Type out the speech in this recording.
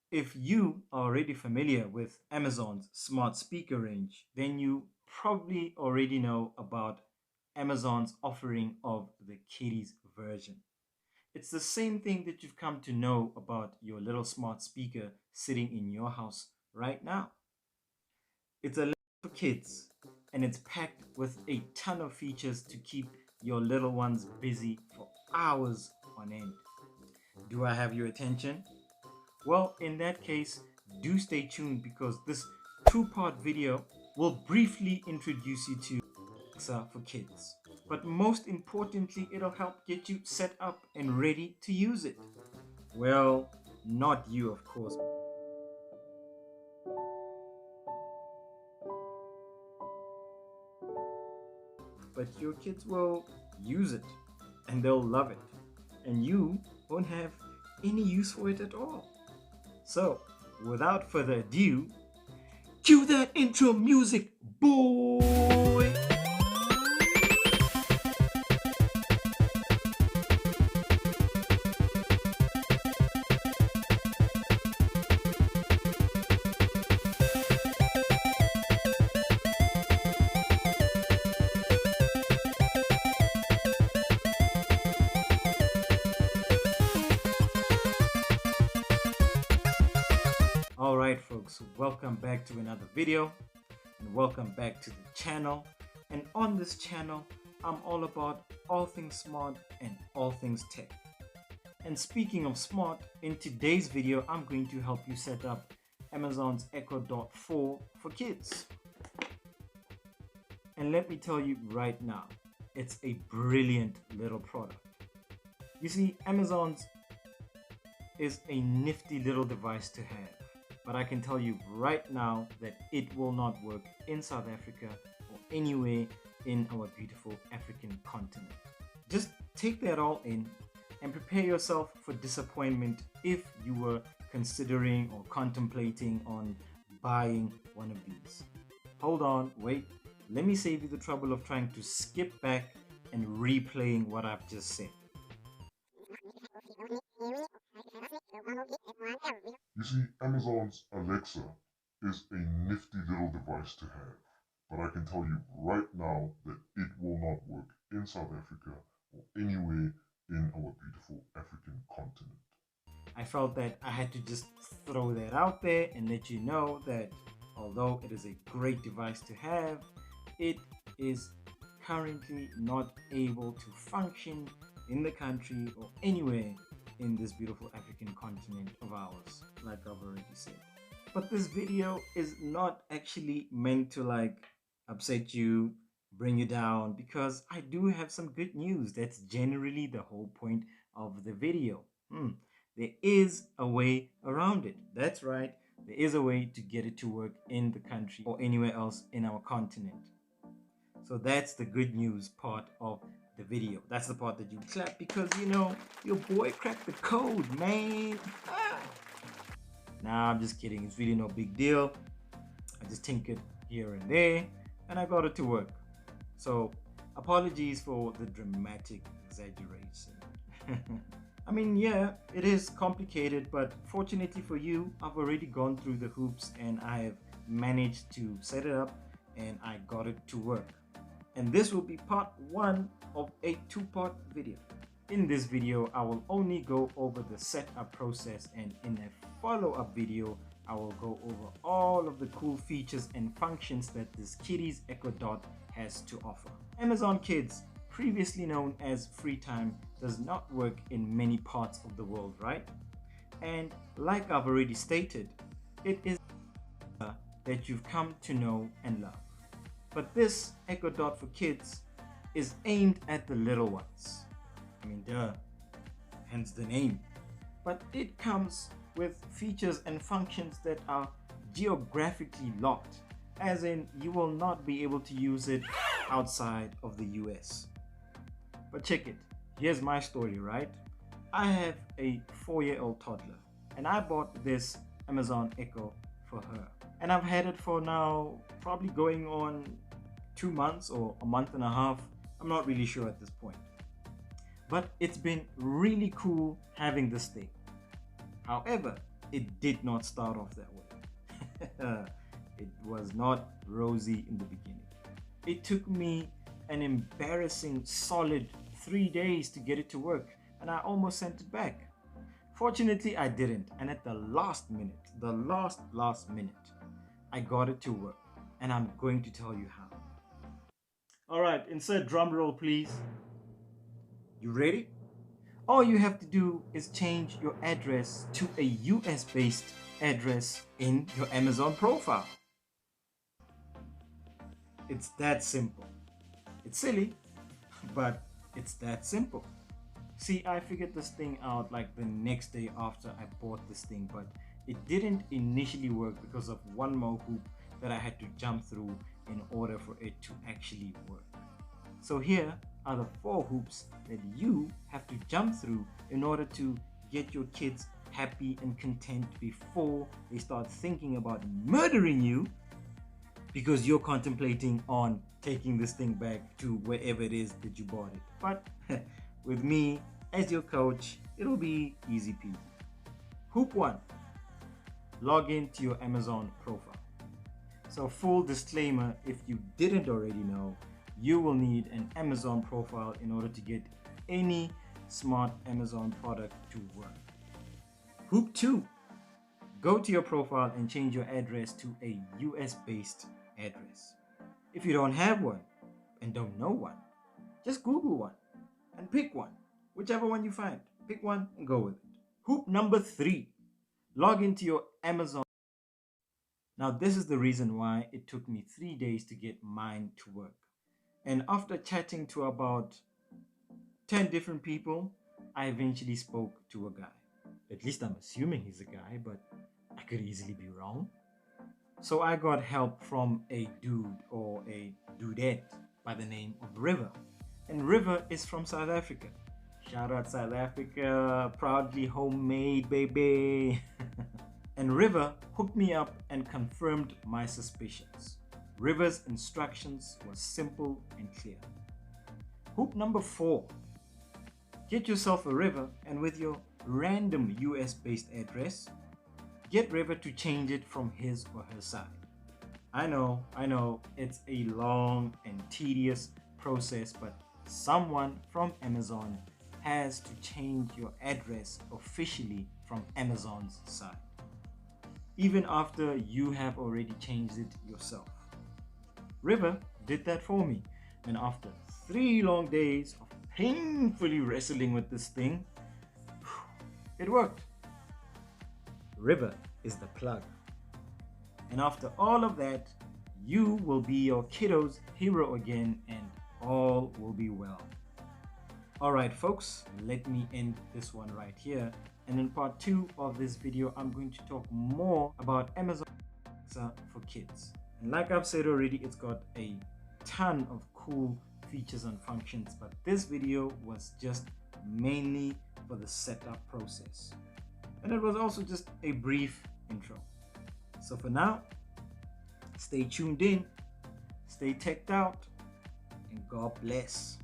If you are already familiar with Amazon's smart speaker range, then you probably already know about Amazon's offering of the kiddies version. It's the same thing that you've come to know about your little smart speaker sitting in your house right now. It's a little for kids and it's packed with a ton of features to keep your little ones busy for hours on end. Do I have your attention? Well, in that case, do stay tuned because this two-part video will briefly introduce you to Alexa for kids. But most importantly, it'll help get you set up and ready to use it. Well, not you, of course, but your kids will use it and they'll love it. And you won't have any use for it at all. So, without further ado, cue that intro music, boy! Alright folks, welcome back to another video and welcome back to the channel. And on this channel, I'm all about all things smart and all things tech. And speaking of smart, in today's video, I'm going to help you set up Amazon's Echo Dot 4 for kids. And let me tell you right now, it's a brilliant little product. You see, Amazon's is a nifty little device to have. But I can tell you right now that it will not work in South Africa or anywhere in our beautiful African continent. Just take that all in and prepare yourself for disappointment if you were considering or contemplating on buying one of these. Hold on, wait, let me save you the trouble of trying to skip back and replaying what I've just said. You see, Amazon's Alexa is a nifty little device to have, but I can tell you right now that it will not work in South Africa or anywhere in our beautiful African continent. I felt that I had to just throw that out there and let you know that although it is a great device to have, it is currently not able to function in the country or anywhere in this beautiful African continent of ours, like I've already said. But this video is not actually meant to upset you, bring you down, because I do have some good news. That's generally the whole point of the video. There is a way around it. That's right, there is a way to get it to work in the country or anywhere else in our continent. So that's the good news part of the video. That's the part that you clap because you know your boy cracked the code, man. Nah, I'm just kidding. It's really no big deal. I just tinkered here and there and I got it to work. So apologies for the dramatic exaggeration. I mean, yeah, it is complicated, but fortunately for you, I've already gone through the hoops and I have managed to set it up and I got it to work. And this will be part 1 of a 2-part video. In this video, I will only go over the setup process, and in a follow-up video, I will go over all of the cool features and functions that this Kiddies Echo Dot has to offer. Amazon Kids, previously known as FreeTime, does not work in many parts of the world, right? And like I've already stated, it is that you've come to know and love. But this Echo Dot for kids is aimed at the little ones. I mean, duh, hence the name. But it comes with features and functions that are geographically locked, as in you will not be able to use it outside of the US. But check it, here's my story, right? I have a 4-year-old toddler and I bought this Amazon Echo for her. And I've had it for now probably going on 2 months or a month and a half. I'm not really sure at this point. But it's been really cool having this thing. However, it did not start off that way. It was not rosy in the beginning. It took me an embarrassing solid 3 days to get it to work, and I almost sent it back. Fortunately, I didn't, and at the last minute, last minute, I got it to work, and I'm going to tell you how. All right, insert drum roll, please. You ready? All you have to do is change your address to a US based address in your Amazon profile. It's that simple. It's silly, but it's that simple. See, I figured this thing out like the next day after I bought this thing, but it didn't initially work because of one more hoop that I had to jump through in order for it to actually work. So here are the 4 hoops that you have to jump through in order to get your kids happy and content before they start thinking about murdering you because you're contemplating on taking this thing back to wherever it is that you bought it. But with me as your coach, it'll be easy peasy. Hoop 1, log into your Amazon profile. So full disclaimer, if you didn't already know, you will need an Amazon profile in order to get any smart Amazon product to work. Hoop 2, go to your profile and change your address to a US based address. If you don't have one and don't know one, just Google one and pick one, whichever one you find. Pick one and go with it. Hoop number 3, log into your Amazon. Now this is the reason why it took me 3 days to get mine to work. And after chatting to about 10 different people, I eventually spoke to a guy. At least I'm assuming he's a guy, but I could easily be wrong. So I got help from a dude or a dudette by the name of River. And River is from South Africa. Shout out South Africa, proudly homemade, baby. And River hooked me up and confirmed my suspicions. River's instructions were simple and clear. Hoop number 4. Get yourself a River, and with your random US based address, get River to change it from his or her side. I know, it's a long and tedious process, but someone from Amazon has to change your address officially from Amazon's side, even after you have already changed it yourself. River did that for me, and after 3 long days of painfully wrestling with this thing, it worked. River is the plug. And after all of that, you will be your kiddo's hero again, and all will be well. Alright folks, let me end this one right here. And in part 2 of this video, I'm going to talk more about Amazon Alexa for kids. And like I've said already, it's got a ton of cool features and functions, but this video was just mainly for the setup process. And it was also just a brief intro. So for now, stay tuned in, stay teched out, and God bless.